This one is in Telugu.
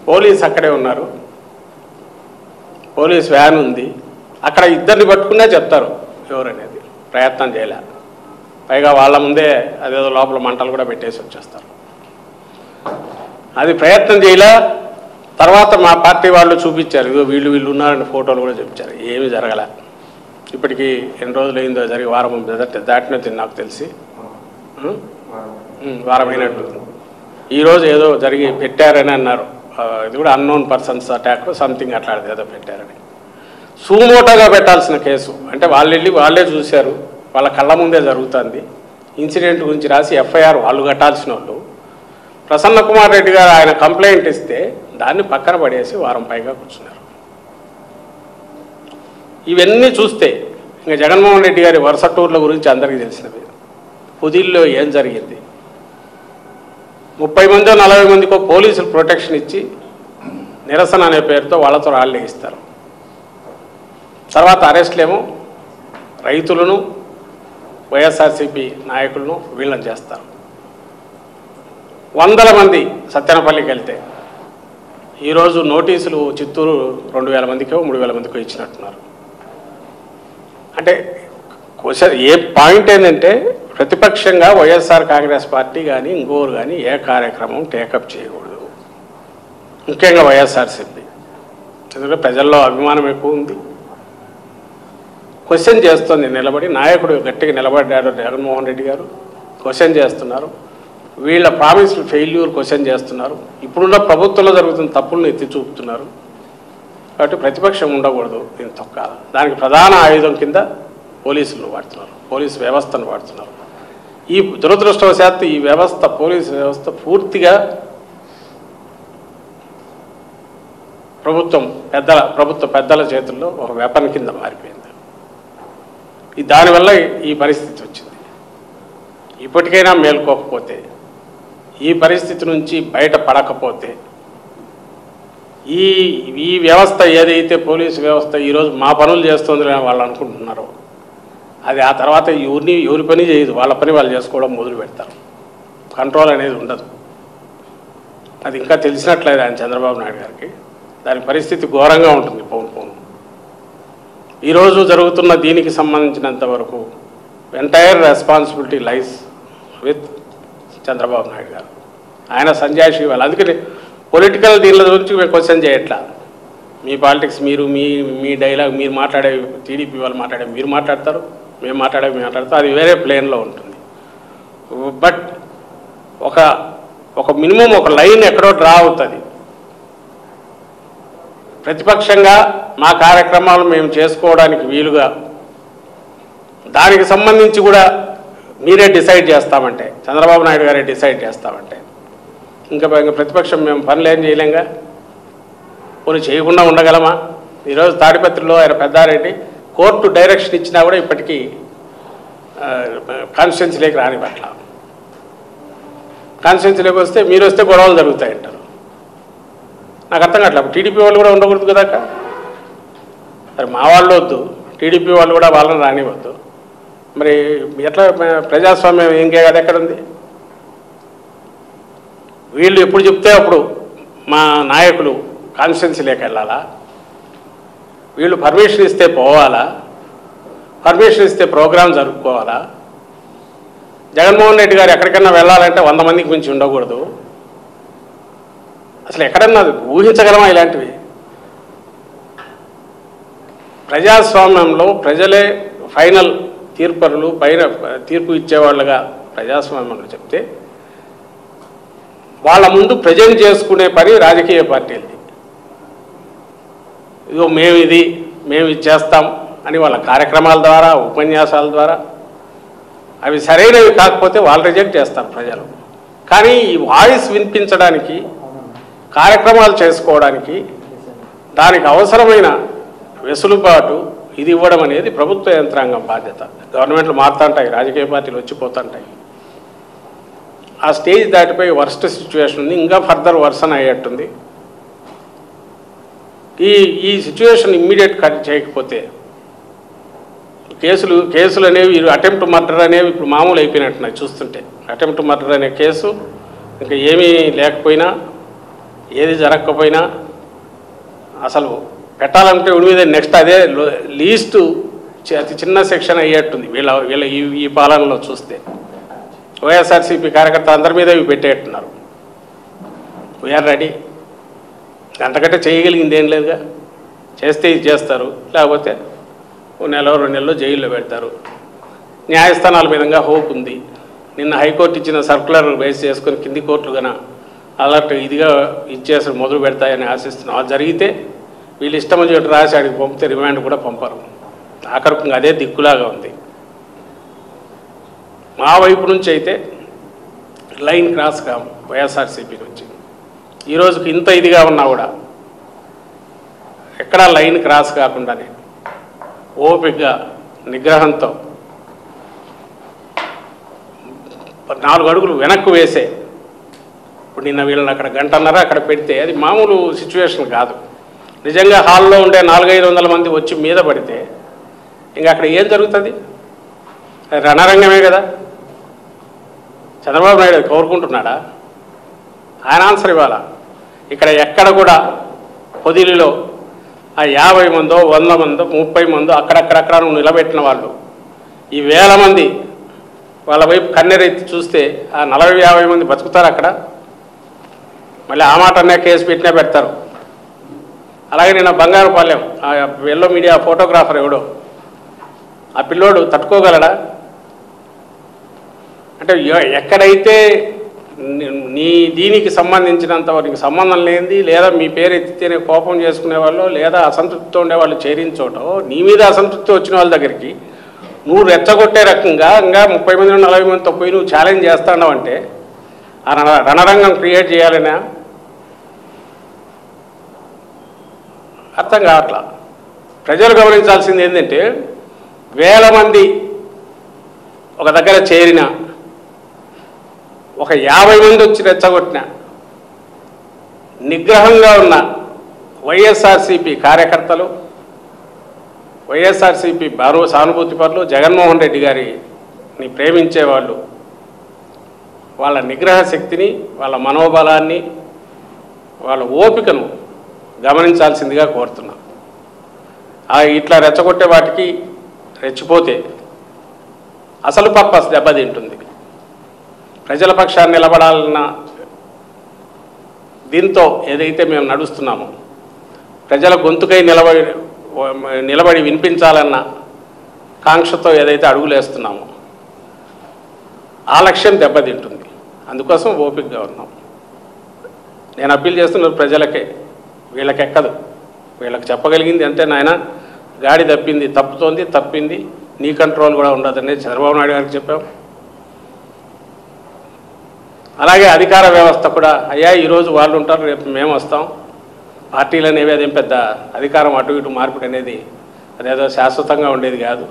పోలీస్ అక్కడే ఉన్నారు, పోలీస్ వ్యాన్ ఉంది, అక్కడ ఇద్దరిని పట్టుకున్నా చెప్తారు ఎవరనేది. ప్రయత్నం చేయలే, పైగా వాళ్ళ ముందే అదేదో లోపల మంటలు కూడా పెట్టేసి వచ్చేస్తారు. అది ప్రయత్నం చేయలే. తర్వాత మా పార్టీ వాళ్ళు చూపించారు, ఇదో వీళ్ళు ఉన్నారని ఫోటోలు కూడా చూపించారు. ఏమీ జరగలే. ఇప్పటికీ ఎన్ని రోజులు అయిందో జరిగి వారం దాటినది నాకు తెలిసి, వారమైనట్టు. ఈరోజు ఏదో జరిగి పెట్టారని అన్నారు, ఇది కూడా అన్నోన్ పర్సన్స్ అటాక్ సంథింగ్ అట్లాంటిది ఏదో పెట్టారని. సుమోటోగా పెట్టాల్సిన కేసు అంటే వాళ్ళు వెళ్ళి వాళ్ళే చూశారు, వాళ్ళ కళ్ళ ముందే జరుగుతుంది. ఇన్సిడెంట్ గురించి రాసి ఎఫ్ఐఆర్ వాళ్ళు కట్టాల్సిన వాళ్ళు. ప్రసన్న కుమార్ రెడ్డి గారు ఆయన కంప్లైంట్ ఇస్తే దాన్ని పక్కన పడేసి వారం పైగా కూర్చున్నారు. ఇవన్నీ చూస్తే ఇంకా జగన్మోహన్ రెడ్డి గారి వరుస టూర్ల గురించి అందరికీ తెలిసినవి. పుదిల్లో ఏం జరిగింది, 30 మందో 40 మందికో పోలీసులు ప్రొటెక్షన్ ఇచ్చి నిరసన అనే పేరుతో వాళ్ళతో రాళ్ళే ఇస్తారు. తర్వాత అరెస్టులేమో రైతులను, వైఎస్ఆర్సీపీ నాయకులను వీళ్ళని చేస్తారు. 100 మంది సత్యనపల్లికి వెళ్తే ఈరోజు నోటీసులు చిత్తూరు 2000 మందికో 3000 మందికో ఇచ్చినట్టున్నారు. అంటే ఏ పాయింట్ ఏంటంటే ప్రతిపక్షంగా వైఎస్ఆర్ కాంగ్రెస్ పార్టీ కానీ ఇంకోరు కానీ ఏ కార్యక్రమం టేకప్ చేయకూడదు, ముఖ్యంగా వైఎస్ఆర్సీపీ. ఎందుకంటే ప్రజల్లో అభిమానం ఎక్కువ ఉంది. క్వశ్చన్ చేస్తుంది నిలబడి, నాయకుడు గట్టిగా నిలబడ్డాడు జగన్మోహన్ రెడ్డి గారు, క్వశ్చన్ చేస్తున్నారు. వీళ్ళ ప్రామిస్లు ఫెయిల్యూర్ క్వశ్చన్ చేస్తున్నారు. ఇప్పుడున్న ప్రభుత్వంలో జరుగుతున్న తప్పులను ఎత్తి చూపుతున్నారు. కాబట్టి ప్రతిపక్షం ఉండకూడదు, దీన్ని తొక్కాలి. దానికి ప్రధాన ఆయుధం కింద పోలీసులను వాడుతున్నారు, పోలీసు వ్యవస్థను వాడుతున్నారు. ఈ దురదృష్టవశాత్తు ఈ వ్యవస్థ, పోలీసు వ్యవస్థ పూర్తిగా ప్రభుత్వ పెద్దల చేతుల్లో ఒక వెపన్ కింద మారిపోయింది. దానివల్ల ఈ పరిస్థితి వచ్చింది. ఇప్పటికైనా మేల్కోకపోతే, ఈ పరిస్థితి నుంచి బయటపడకపోతే, ఈ వ్యవస్థ ఏదైతే పోలీసు వ్యవస్థ ఈరోజు మా పనులు చేస్తుందని వాళ్ళు అనుకుంటున్నారో, అది ఆ తర్వాత ఎవరి పని చేయదు, వాళ్ళ పని వాళ్ళు చేసుకోవడం మొదలు పెడతారు. కంట్రోల్ అనేది ఉండదు. అది ఇంకా తెలిసినట్లేదు ఆయన చంద్రబాబు నాయుడు గారికి. దాని పరిస్థితి ఘోరంగా ఉంటుంది. పోను ఈరోజు జరుగుతున్న దీనికి సంబంధించినంత వరకు entire responsibility lies with Chandrababu Naidu గారు. ఆయన సంజాయిషి వాళ్ళు. అందుకని పొలిటికల్ దీనిల గురించి మేము క్వశ్చన్ చేయట్లా. మీ పాలిటిక్స్ మీరు మీ డైలాగ్ మీరు మాట్లాడే, టీడీపీ వాళ్ళు మాట్లాడే మీరు మాట్లాడతారు, మేము మాట్లాడతాం. అది వేరే ప్లేన్లో ఉంటుంది. బట్ ఒక మినిమం ఒక లైన్ ఎక్కడో డ్రా అవుతుంది. ప్రతిపక్షంగా మా కార్యక్రమాలు మేము చేసుకోవడానికి వీలుగా, దానికి సంబంధించి కూడా మీరే డిసైడ్ చేస్తామంటే, చంద్రబాబు నాయుడు గారే డిసైడ్ చేస్తామంటే, ఇంకా ప్రతిపక్షం మేము పనులు ఏం చేయలేంగా, కొన్ని చేయకుండా ఉండగలమా? ఈరోజు తాడిపత్రిలో ఆయన పెద్దారెడ్డి కోర్టు డైరెక్షన్ ఇచ్చినా కూడా ఇప్పటికీ కాన్స్టిట్యున్సీలోకి రాని పట్ల. కాన్స్టిట్యున్సీలోకి వస్తే మీరు వస్తే గొడవలు జరుగుతాయంటారు. నాకు అర్థం కావట్లేదు. టీడీపీ వాళ్ళు కూడా ఉండకూడదు కదా. మరి మా వాళ్ళు వద్దు, టీడీపీ వాళ్ళు కూడా వాళ్ళని రానివద్దు. మరి ఎట్లా ప్రజాస్వామ్యం ఏం కదా ఎక్కడుంది? వీళ్ళు ఎప్పుడు చెప్తే అప్పుడు మా నాయకులు కాన్స్టిట్యున్సీలోకి వెళ్ళాలా? వీళ్ళు పర్మిషన్ ఇస్తే పోవాలా? పర్మిషన్ ఇస్తే ప్రోగ్రాం జరుపుకోవాలా? జగన్మోహన్ రెడ్డి గారు ఎక్కడికన్నా వెళ్ళాలంటే 100 మందికి మించి ఉండకూడదు. అసలు ఎక్కడన్నా ఊహించగలమా ఇలాంటివి? ప్రజాస్వామ్యంలో ప్రజలే ఫైనల్ తీర్పరులు, పైన తీర్పు ఇచ్చేవాళ్ళుగా ప్రజాస్వామ్యంలో చెప్తే, వాళ్ళ ముందు ప్రజెంట్ చేసుకునే పని రాజకీయ పార్టీలది. ఇదిగో మేము ఇది చేస్తాం అని వాళ్ళ కార్యక్రమాల ద్వారా, ఉపన్యాసాల ద్వారా, అవి సరైనవి కాకపోతే వాళ్ళు రిజెక్ట్ చేస్తారు ప్రజలు. కానీ ఈ వాయిస్ వినిపించడానికి, కార్యక్రమాలు చేసుకోవడానికి, దానికి అవసరమైన వెసులుబాటు ఇది ఇవ్వడం అనేది ప్రభుత్వ యంత్రాంగం బాధ్యత. గవర్నమెంట్లు మారుతుంటాయి, రాజకీయ పార్టీలు వచ్చిపోతుంటాయి. ఆ స్టేజ్ దాటిపోయి వర్స్ట్ సిచ్యువేషన్ ఉంది, ఇంకా ఫర్దర్ వర్సన్ అయ్యేట్టుంది. ఈ సిచ్యువేషన్ ఇమ్మీడియట్ కట్ చేయకపోతే కేసులు అనేవి, అటెంప్ట్ మర్డర్ అనేవి ఇప్పుడు మామూలు అయిపోయినట్టున్నాయి చూస్తుంటే. అటెంప్ట్ మర్డర్ అనే కేసు ఇంకా ఏమీ లేకపోయినా ఏది జరగకపోయినా అసలు పెట్టాలంటే వీడి మీద నెక్స్ట్ అదే లీస్ట్ అతి చిన్న సెక్షన్ అయ్యేట్టుంది వీళ్ళ ఈ పాలనలో చూస్తే. వైఎస్ఆర్సీపీ కార్యకర్త అందరి మీద ఇవి పెట్టేట్టున్నారు. We are ready. అంతకంటే చేయగలిగింది ఏం లేదుగా. చేస్తే ఇది చేస్తారు, లేకపోతే ఓ నెల 2 నెలలు జైల్లో పెడతారు. న్యాయస్థానాల విధంగా హోప్ ఉంది. నిన్న హైకోర్టు ఇచ్చిన సర్కులర్ బేస్ చేసుకొని కింది కోర్టులు కన్నా అలర్ట్ ఇదిగా ఇచ్చేసి మొదలు పెడతాయని ఆశిస్తున్నాం. అది జరిగితే వీళ్ళు ఇష్టం వచ్చి రాసి అడిగి పంపితే రిమాండ్ కూడా పంపరు. ఆఖరికి అదే దిక్కులాగా ఉంది. మా వైపు నుంచి అయితే లైన్ క్రాస్ కాము. వైఎస్ఆర్సీపీ నుంచి ఈ రోజుకి ఇంత ఇదిగా ఉన్నా కూడా ఎక్కడా లైన్ క్రాస్ కాకుండానే ఓపికగా నిగ్రహంతో 4 అడుగులు వెనక్కు వేసే. ఇప్పుడు నిన్న వీళ్ళని అక్కడ గంటన్నర అక్కడ పెడితే అది మామూలు సిచ్యువేషన్ కాదు. నిజంగా హాల్లో ఉండే 400-500 మంది వచ్చి మీద పడితే ఇంకా అక్కడ ఏం జరుగుతుంది? రణరంగమే కదా. చంద్రబాబు నాయుడు కోరుకుంటున్నాడా? ఆయన ఆన్సర్ ఇవ్వాలా. ఇక్కడ ఎక్కడ కూడా పొదిలిలో ఆ 50 మందో 100 మందో 30 మందో అక్కడక్కడక్కడ నువ్వు నిలబెట్టిన వాళ్ళు ఈ 1000 మంది వాళ్ళ వైపు కన్నెరెత్తి చూస్తే ఆ 40-50 మంది బతుకుతారు అక్కడ. మళ్ళీ ఆ మాట అనే కేసు పెట్టినా పెడతారు. అలాగే నిన్న బంగారుపాలెం ఆ ఎల్లో మీడియా ఫోటోగ్రాఫర్ ఎవడో ఆ పిల్లోడు తట్టుకోగలడా? అంటే ఎక్కడైతే నీ దీనికి సంబంధించినంత వారికి సంబంధం లేనిది లేదా మీ పేరు ఎత్తితేనే కోపం చేసుకునే వాళ్ళు లేదా అసంతృప్తితో ఉండేవాళ్ళు చేరించోటో నీ మీద అసంతృప్తి వచ్చిన వాళ్ళ దగ్గరికి నువ్వు రెచ్చగొట్టే రకంగా ఇంకా 30 మంది 40 మందితో పోయి నువ్వు ఛాలెంజ్ చేస్తున్నావు అంటే ఆ రణరంగం క్రియేట్ చేయాలనే అర్థం కావట్లా. ప్రజలు గమనించాల్సింది ఏంటంటే 1000 మంది ఒక దగ్గర చేరిన ఒక 50 మంది వచ్చి రెచ్చగొట్టిన నిగ్రహంగా ఉన్న వైఎస్ఆర్సీపీ కార్యకర్తలు వైఎస్ఆర్సీపీ సానుభూతి పరులు జగన్మోహన్ రెడ్డి గారిని ప్రేమించేవాళ్ళు వాళ్ళ నిగ్రహ శక్తిని వాళ్ళ మనోబలాన్ని వాళ్ళ ఓపికను గమనించాల్సిందిగా కోరుతున్నా. ఇట్లా రెచ్చగొట్టే వాటికి రెచ్చిపోతే అసలు పర్పస్ దెబ్బతింటుంది. ప్రజల పక్షాన్ని నిలబడాలన్న దీంతో ఏదైతే మేము నడుస్తున్నామో ప్రజల గొంతుకై నిలబడి వినిపించాలన్న కాంక్షతో ఏదైతే అడుగులేస్తున్నామో ఆ లక్ష్యం దెబ్బతింటుంది. అందుకోసం ఓపికగా ఉన్నాం. నేను అప్పీల్ చేస్తున్న ప్రజలకే, వీళ్ళకెక్కదు. వీళ్ళకి చెప్పగలిగింది అంటే నాయన గాడి తప్పింది నీ కంట్రోల్ కూడా ఉండదని చంద్రబాబు నాయుడు గారికి చెప్పాం. అలాగే అధికార వ్యవస్థ కూడా అయ్యా ఈరోజు వాళ్ళు ఉంటారు, రేపు మేము వస్తాం. పార్టీలు అనేవి అదేం పెద్ద అధికారం అటు ఇటు మార్పిడి అనేది అదేదో శాశ్వతంగా ఉండేది కాదు.